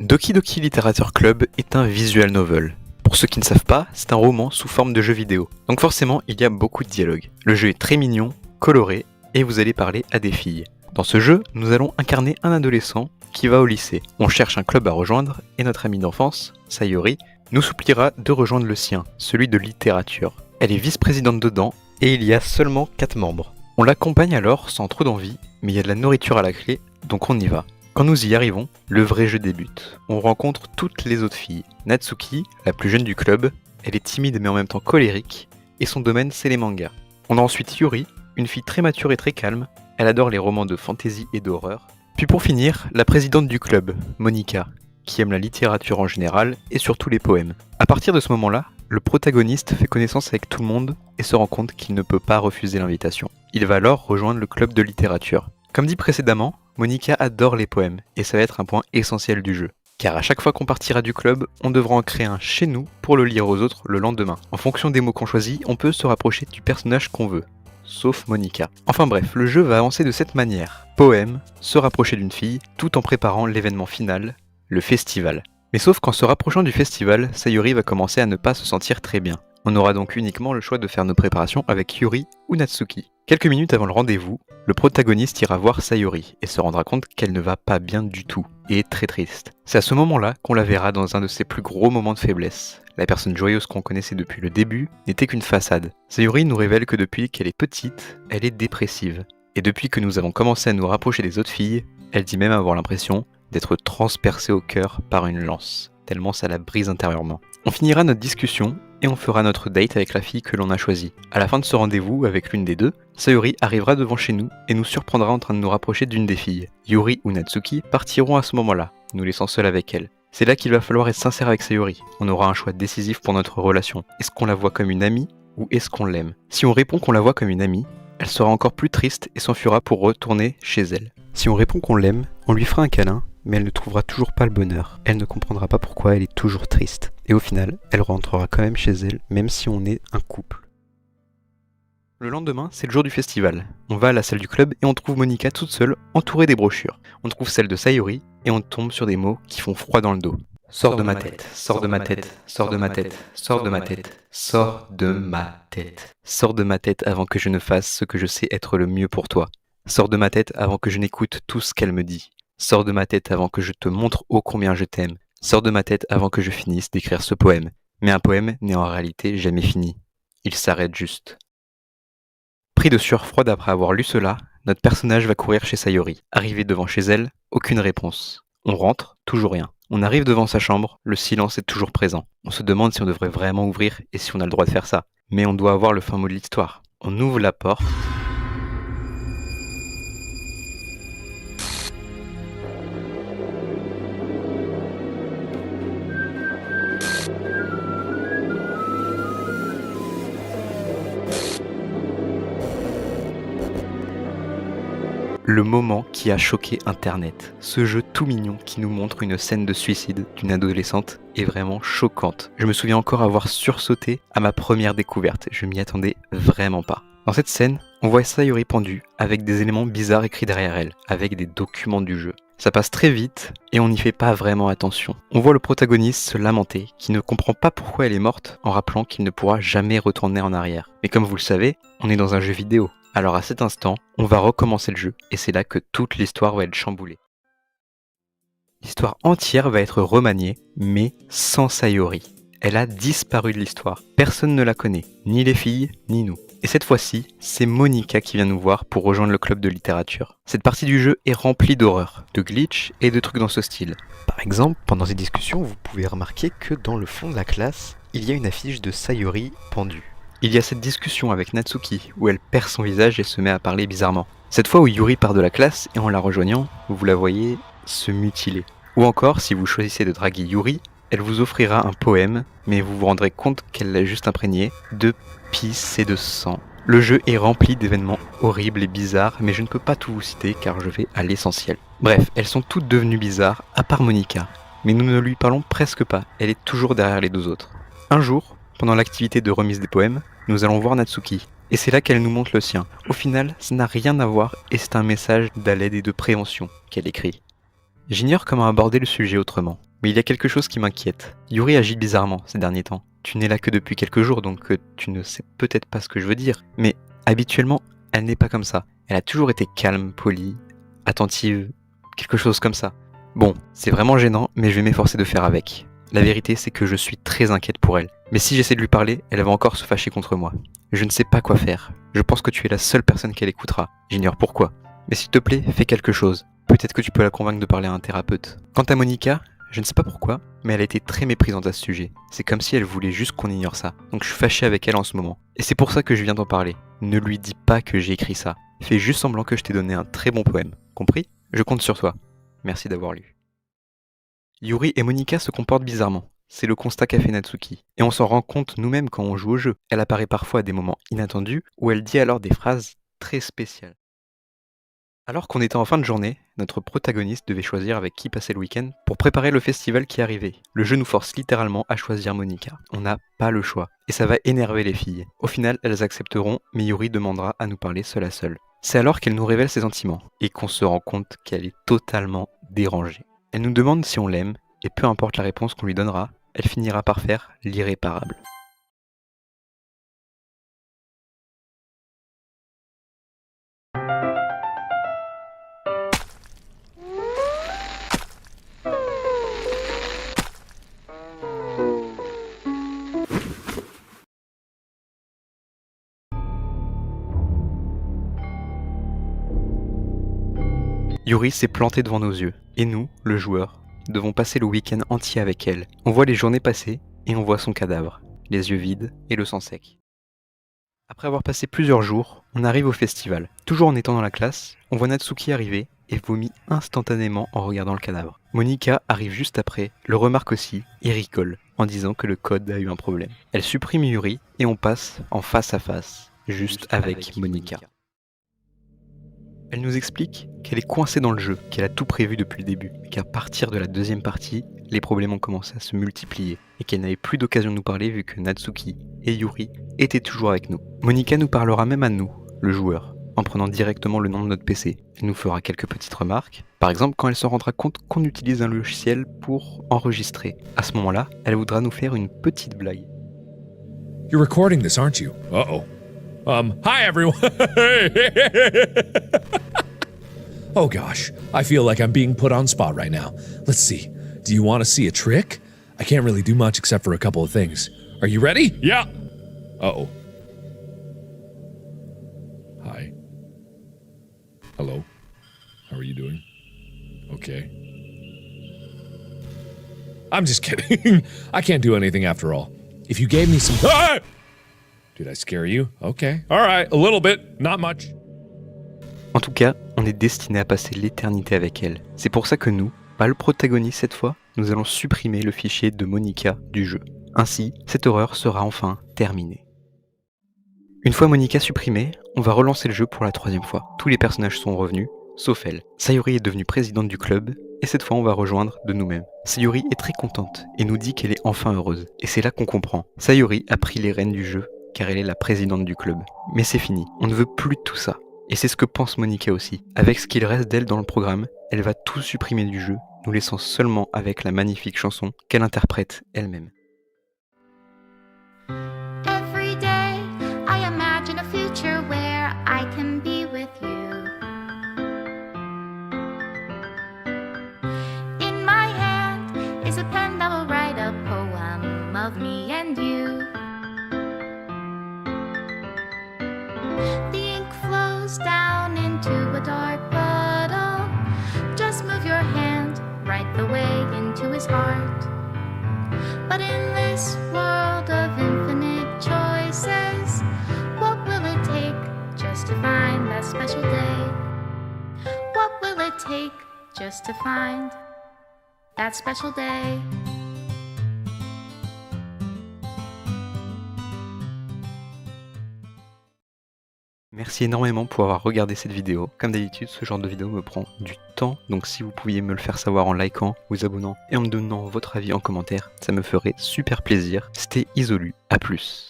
Doki Doki Literature Club est un visual novel. Pour ceux qui ne savent pas, c'est un roman sous forme de jeu vidéo. Donc forcément, il y a beaucoup de dialogues. Le jeu est très mignon, coloré, et vous allez parler à des filles. Dans ce jeu, nous allons incarner un adolescent qui va au lycée. On cherche un club à rejoindre, et notre amie d'enfance, Sayori, nous suppliera de rejoindre le sien, celui de littérature. Elle est vice-présidente dedans, et il y a seulement 4 membres. On l'accompagne alors sans trop d'envie, mais il y a de la nourriture à la clé, donc on y va. Quand nous y arrivons, le vrai jeu débute. On rencontre toutes les autres filles. Natsuki, la plus jeune du club, elle est timide mais en même temps colérique, et son domaine c'est les mangas. On a ensuite Yuri, une fille très mature et très calme, elle adore les romans de fantasy et d'horreur. Puis pour finir, la présidente du club, Monika, qui aime la littérature en général et surtout les poèmes. À partir de ce moment-là, le protagoniste fait connaissance avec tout le monde et se rend compte qu'il ne peut pas refuser l'invitation. Il va alors rejoindre le club de littérature. Comme dit précédemment, Monika adore les poèmes, et ça va être un point essentiel du jeu. Car à chaque fois qu'on partira du club, on devra en créer un chez nous pour le lire aux autres le lendemain. En fonction des mots qu'on choisit, on peut se rapprocher du personnage qu'on veut. Sauf Monika. Enfin bref, le jeu va avancer de cette manière. Poème, se rapprocher d'une fille, tout en préparant l'événement final, le festival. Mais sauf qu'en se rapprochant du festival, Sayori va commencer à ne pas se sentir très bien. On aura donc uniquement le choix de faire nos préparations avec Yuri ou Natsuki. Quelques minutes avant le rendez-vous, le protagoniste ira voir Sayori et se rendra compte qu'elle ne va pas bien du tout et est très triste. C'est à ce moment-là qu'on la verra dans un de ses plus gros moments de faiblesse. La personne joyeuse qu'on connaissait depuis le début n'était qu'une façade. Sayori nous révèle que depuis qu'elle est petite, elle est dépressive. Et depuis que nous avons commencé à nous rapprocher des autres filles, elle dit même avoir l'impression d'être transpercée au cœur par une lance, tellement ça la brise intérieurement. On finira notre discussion et on fera notre date avec la fille que l'on a choisie. À la fin de ce rendez-vous avec l'une des deux, Sayori arrivera devant chez nous et nous surprendra en train de nous rapprocher d'une des filles. Yuri ou Natsuki partiront à ce moment-là, nous laissant seuls avec elle. C'est là qu'il va falloir être sincère avec Sayori. On aura un choix décisif pour notre relation. Est-ce qu'on la voit comme une amie ou est-ce qu'on l'aime? Si on répond qu'on la voit comme une amie, elle sera encore plus triste et s'enfuira pour retourner chez elle. Si on répond qu'on l'aime, on lui fera un câlin, mais elle ne trouvera toujours pas le bonheur. Elle ne comprendra pas pourquoi elle est toujours triste. Et au final, elle rentrera quand même chez elle, même si on est un couple. Le lendemain, c'est le jour du festival. On va à la salle du club et on trouve Monika toute seule, entourée des brochures. On trouve celle de Sayori et on tombe sur des mots qui font froid dans le dos. Sors de ma tête, sors de ma tête, sors de ma tête, sors de ma tête, sors de ma tête. Sors de ma tête avant que je ne fasse ce que je sais être le mieux pour toi. Sors de ma tête avant que je n'écoute tout ce qu'elle me dit. Sors de ma tête avant que je te montre ô combien je t'aime. Sors de ma tête avant que je finisse d'écrire ce poème. Mais un poème n'est en réalité jamais fini. Il s'arrête juste. Pris de sueur froide après avoir lu cela, notre personnage va courir chez Sayori. Arrivé devant chez elle, aucune réponse. On rentre, toujours rien. On arrive devant sa chambre, le silence est toujours présent. On se demande si on devrait vraiment ouvrir et si on a le droit de faire ça. Mais on doit avoir le fin mot de l'histoire. On ouvre la porte. Le moment qui a choqué Internet. Ce jeu tout mignon qui nous montre une scène de suicide d'une adolescente est vraiment choquante. Je me souviens encore avoir sursauté à ma première découverte, je m'y attendais vraiment pas. Dans cette scène, on voit Sayori pendue avec des éléments bizarres écrits derrière elle, avec des documents du jeu. Ça passe très vite et on n'y fait pas vraiment attention. On voit le protagoniste se lamenter, qui ne comprend pas pourquoi elle est morte en rappelant qu'il ne pourra jamais retourner en arrière. Mais comme vous le savez, on est dans un jeu vidéo. Alors à cet instant, on va recommencer le jeu, et c'est là que toute l'histoire va être chamboulée. L'histoire entière va être remaniée, mais sans Sayori. Elle a disparu de l'histoire. Personne ne la connaît, ni les filles, ni nous. Et cette fois-ci, c'est Monika qui vient nous voir pour rejoindre le club de littérature. Cette partie du jeu est remplie d'horreurs, de glitch et de trucs dans ce style. Par exemple, pendant ces discussions, vous pouvez remarquer que dans le fond de la classe, il y a une affiche de Sayori pendue. Il y a cette discussion avec Natsuki, où elle perd son visage et se met à parler bizarrement. Cette fois où Yuri part de la classe, et en la rejoignant, vous la voyez se mutiler. Ou encore, si vous choisissez de draguer Yuri, elle vous offrira un poème, mais vous vous rendrez compte qu'elle l'a juste imprégné de pisse et de sang. Le jeu est rempli d'événements horribles et bizarres, mais je ne peux pas tout vous citer car je vais à l'essentiel. Bref, elles sont toutes devenues bizarres, à part Monika. Mais nous ne lui parlons presque pas, elle est toujours derrière les deux autres. Un jour, pendant l'activité de remise des poèmes, nous allons voir Natsuki. Et c'est là qu'elle nous montre le sien. Au final, ça n'a rien à voir et c'est un message d'aide et de prévention qu'elle écrit. J'ignore comment aborder le sujet autrement. Mais il y a quelque chose qui m'inquiète. Yuri agit bizarrement ces derniers temps. Tu n'es là que depuis quelques jours, donc tu ne sais peut-être pas ce que je veux dire. Mais habituellement, elle n'est pas comme ça. Elle a toujours été calme, polie, attentive, quelque chose comme ça. Bon, c'est vraiment gênant, mais je vais m'efforcer de faire avec. La vérité, c'est que je suis très inquiète pour elle. Mais si j'essaie de lui parler, elle va encore se fâcher contre moi. Je ne sais pas quoi faire. Je pense que tu es la seule personne qu'elle écoutera. J'ignore pourquoi. Mais s'il te plaît, fais quelque chose. Peut-être que tu peux la convaincre de parler à un thérapeute. Quant à Monica, je ne sais pas pourquoi, mais elle a été très méprisante à ce sujet. C'est comme si elle voulait juste qu'on ignore ça. Donc je suis fâché avec elle en ce moment. Et c'est pour ça que je viens t'en parler. Ne lui dis pas que j'ai écrit ça. Fais juste semblant que je t'ai donné un très bon poème. Compris ? Je compte sur toi. Merci d'avoir lu. Yuri et Monica se comportent bizarrement. C'est le constat qu'a fait Natsuki. Et on s'en rend compte nous-mêmes quand on joue au jeu. Elle apparaît parfois à des moments inattendus, où elle dit alors des phrases très spéciales. Alors qu'on était en fin de journée, notre protagoniste devait choisir avec qui passer le week-end pour préparer le festival qui arrivait. Le jeu nous force littéralement à choisir Monica. On n'a pas le choix. Et ça va énerver les filles. Au final, elles accepteront, mais Yuri demandera à nous parler seule à seule. C'est alors qu'elle nous révèle ses sentiments, et qu'on se rend compte qu'elle est totalement dérangée. Elle nous demande si on l'aime, et peu importe la réponse qu'on lui donnera, elle finira par faire l'irréparable. Yuri s'est plantée devant nos yeux, et nous, le joueur, devons passer le week-end entier avec elle. On voit les journées passer, et on voit son cadavre, les yeux vides et le sang sec. Après avoir passé plusieurs jours, on arrive au festival. Toujours en étant dans la classe, on voit Natsuki arriver et vomit instantanément en regardant le cadavre. Monica arrive juste après, le remarque aussi et rigole en disant que le code a eu un problème. Elle supprime Yuri et on passe en face à face, juste avec Monica. Elle nous explique qu'elle est coincée dans le jeu, qu'elle a tout prévu depuis le début, mais qu'à partir de la deuxième partie, les problèmes ont commencé à se multiplier, et qu'elle n'avait plus d'occasion de nous parler vu que Natsuki et Yuri étaient toujours avec nous. Monica nous parlera même à nous, le joueur, en prenant directement le nom de notre PC. Elle nous fera quelques petites remarques, par exemple quand elle se rendra compte qu'on utilise un logiciel pour enregistrer. À ce moment-là, elle voudra nous faire une petite blague. You're recording this, aren't you? Uh-oh. Hi everyone. Oh gosh, I feel like I'm being put on spot right now. Let's see. Do you want to see a trick? I can't really do much except for a couple of things. Are you ready? Yeah. Uh-oh. Hi. Hello. How are you doing? Okay. I'm just kidding. I can't do anything after all. If you gave me some... Ah! Did I scare you? Okay. Alright, a little bit, not much. En tout cas, on est destiné à passer l'éternité avec elle. C'est pour ça que nous, pas le protagoniste cette fois, nous allons supprimer le fichier de Monica du jeu. Ainsi, cette horreur sera enfin terminée. Une fois Monica supprimée, on va relancer le jeu pour la troisième fois. Tous les personnages sont revenus, sauf elle. Sayuri est devenue présidente du club, et cette fois on va rejoindre de nous-mêmes. Sayuri est très contente, et nous dit qu'elle est enfin heureuse. Et c'est là qu'on comprend. Sayuri a pris les rênes du jeu, car elle est la présidente du club. Mais c'est fini, on ne veut plus de tout ça. Et c'est ce que pense Monica aussi. Avec ce qu'il reste d'elle dans le programme, elle va tout supprimer du jeu, nous laissant seulement avec la magnifique chanson qu'elle interprète elle-même. Every day I imagine a future where I can be with you. In my hand is a pen that will write a poem of me and you. The ink flows down into a dark puddle. Just move your hand right the way into his heart. But in this world of infinite choices, what will it take just to find that special day? What will it take just to find that special day? Merci énormément pour avoir regardé cette vidéo. Comme d'habitude, ce genre de vidéo me prend du temps, donc si vous pouviez me le faire savoir en likant, vous abonnant et en me donnant votre avis en commentaire, ça me ferait super plaisir. C'était Isolu, à plus.